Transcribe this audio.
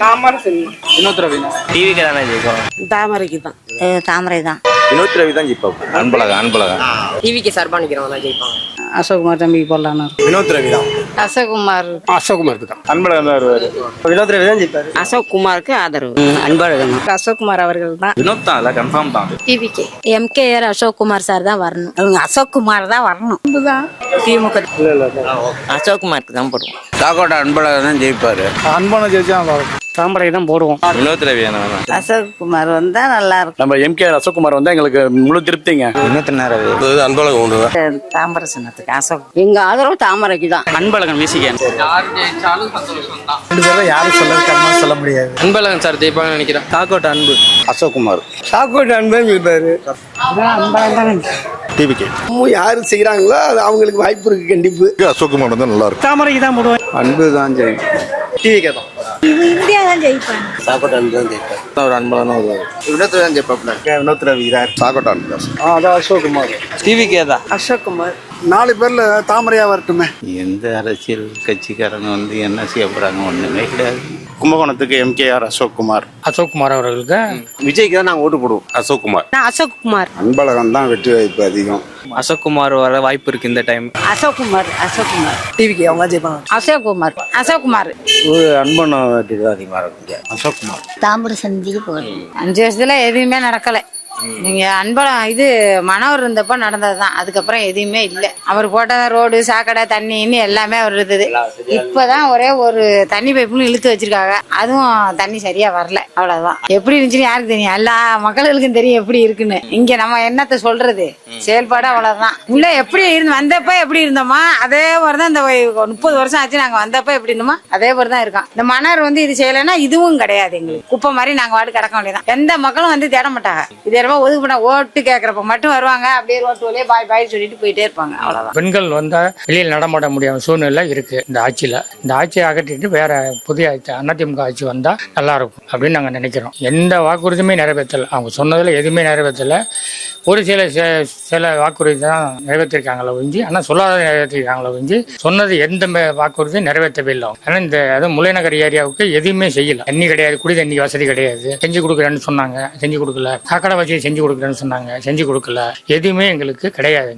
தாமரை வினோத் ரவினா டிவிக்கு தானே ஜெயிக்கும். தாமரைக்கு தான். தாமரை தான். வினோத் ரவி தான் ஜெயிப்பாங்க. அன்பழகன் டிவிக்கு சார்பா நிக்கிறவங்க தான் ஜெயிப்பாங்க. அசோக்குமார் தம்பிக்கு போடலான்னு. வினோத் ரவி தான். அசோக்குமார் அசோக்குமாருக்கு தான். அன்பழகன் தான் வருவாரு. வினோத் ரவி தான் ஜெயிப்பாரு. அசோக்குமாருக்கு ஆதரவு. அன்பழகன் அசோக்குமார் அவர்கள் தான். வினோத் தான், இல்லை கன்ஃபார்ம் தான். டிவிக்கு எம்கேஆர் அசோக்குமார் சார் தான் வரணும். அவங்க அசோக்குமார் தான் வரணும். திமுக அசோக்குமாருக்கு தான் போடுவோம். சாக்கோட்டை அன்பழகன் தான் ஜெயிப்பாரு. அன்பான ஜெயிச்சா தாமரை தான் போடுவோம். வினோத் ரவி என்ன வேணும். அசோக்குமார் வந்தா நல்லா இருக்கும். நம்ம எம்கேஆர் அசோக்குமார் வந்தா எங்களுக்கு முழு திருப்திங்க. வினோத் ரவி அன்பழகன் ஒன்று தான். தாமரை சின்னத்துக்கு அசோக். எங்க ஆதரவு தாமரைக்கு தான். அன்பழகன் மியூசிக் யார் ஜெயிச்சாலும் சந்தோஷம் தான். ரெண்டு பேரும் யாரும் சொல்ல முடியாது. அன்பழகன் சார் ஜெயிப்பாங்கன்னு நினைக்கிறேன். சாக்கோட்டை அன்பு அசோக்குமார். சாக்கோட்டை அன்பு ஜெயிப்பாரு. டிவிக்கு யாரு செய்யறாங்களோ அது அவங்களுக்கு வாய்ப்பு இருக்கு. கண்டிப்பு அசோக்குமார் தான் நல்லா இருக்கும். தாமரைக்கு தான் போடுவேன். அன்பு தான் ஜெயிக்கும். டிவிக்கே தான். இந்தியா தான் ஜெயிப்பாங்க. சாக்கோட்டை அன்பு தான் ஜெயிப்பார். ஒரு அன்பழகன் தான் வருவார். வினோத் தான் ஜெயிப்பாப்ல. வினோத் ரவி தான். சாக்கோட்டை அன்பு தான். அதான் அசோக்குமார். டிவிக்கே தான். அசோக்குமார். 4 பேர்ல தாமரையா வரட்டுமே. எந்த அரசியல் கட்சிக்காரங்க வந்து என்ன செய்ய போறாங்க ஒண்ணுமே கிடையாது. கும்பகோணத்துக்கு எம்கேஆர் அசோக்குமார். அசோக்குமார் அவர்களுக்கு. விஜய்க்கு தான் நாங்கள் ஓட்டு போடுவோம். அசோக்குமார். அசோக்குமார். அன்பழகன் தான் வெற்றி வாய்ப்பு அதிகம். அசோக்குமார் வர வாய்ப்பு இருக்கு இந்த டைம். அசோக்குமார். அசோக்குமார். டிவிக்கு அவங்க ஜெயிப்பாங்க. அசோக்குமார். அசோக்குமார். ஒரு அன்பன வெற்றி தான் அதிகமாக இருக்கும். அசோக்குமார். தாமரை சந்திக்கு போகணும். 5 வருஷத்துல எதுவுமே நடக்கல. நீங்க அன்பழகன் இது மனோர் இருந்தப்ப நடந்ததுதான். அதுக்கப்புறம் எதுவுமே இல்லை. அவர் போட்ட ரோடு சாக்கடை தண்ணின்னு எல்லாமே அவர் இருந்தது. இப்பதான் ஒரே ஒரு தண்ணி பைப்புன்னு இழுத்து வச்சிருக்காங்க. அதுவும் தண்ணி சரியா வரல. அவ்வளவுதான். எப்படி இருந்துச்சுன்னு யாருக்கு தெரியும்? எல்லா மக்களுக்கும் தெரியும் எப்படி இருக்குன்னு. இங்க நம்ம என்னத்த சொல்றது? செயல்பாடு அவ்வளவுதான். உள்ள எப்படி இருந்து வந்தப்ப எப்படி இருந்தோமா அதே மாதிரிதான். இந்த 30 வருஷம் ஆச்சு நாங்க வந்தப்ப எப்படி இருந்தோமா அதே மாதிரிதான் இருக்கோம். இந்த மன்னர் வந்து இது செய்யலைன்னா இதுவும் கிடையாது. எங்களுக்கு குப்பை மாதிரி நாங்க வாடு கிடக்க வேண்டியதான். எந்த மக்களும் வந்து தேட மாட்டாங்க. இது ஒதுக்கு பண்ண ஓட்டு கேட்கறப்ப மட்டும் வருவாங்க. அப்படியே ரோட்டு வழியே பாய் பாய் சொல்லிட்டு போயிட்டே இருப்பாங்க. அவ்வளவுதான். பெண்கள் வந்தா வெளியில் நடமாட முடியாத சூழ்நிலை இருக்கு இந்த ஆட்சியில. இந்த ஆட்சியை அகற்றிட்டு வேற புதிய ஆட்சி அதிமுக ஆட்சி வந்தா நல்லா இருக்கும் அப்படின்னு நாங்க நினைக்கிறோம். எந்த வாக்குறுதியுமே நிறைவேற்றல. அவங்க சொன்னதுல எதுவுமே நிறைவேற்றல. ஒரு சில வாக்குறுதி தான் நிறைவேற்றிருக்காங்களோ ஒழிஞ்சு, ஆனால் சொல்லாத நிறைவேற்றிருக்காங்களோ ஒழிஞ்சு, சொன்னது எந்த வாக்குறுதியும் நிறைவேற்றவே இல்லை. ஆனால் இந்த அதுவும் முல்லைநகர் ஏரியாவுக்கு எதுவுமே செய்யல. தண்ணி கிடையாது, குடி தண்ணி வசதி கிடையாது. செஞ்சு கொடுக்குறேன்னு சொன்னாங்க, செஞ்சு கொடுக்கல. சாக்கடை வசதி செஞ்சு கொடுக்குறேன்னு சொன்னாங்க, செஞ்சு கொடுக்கல. எதுவுமே எங்களுக்கு கிடையாது.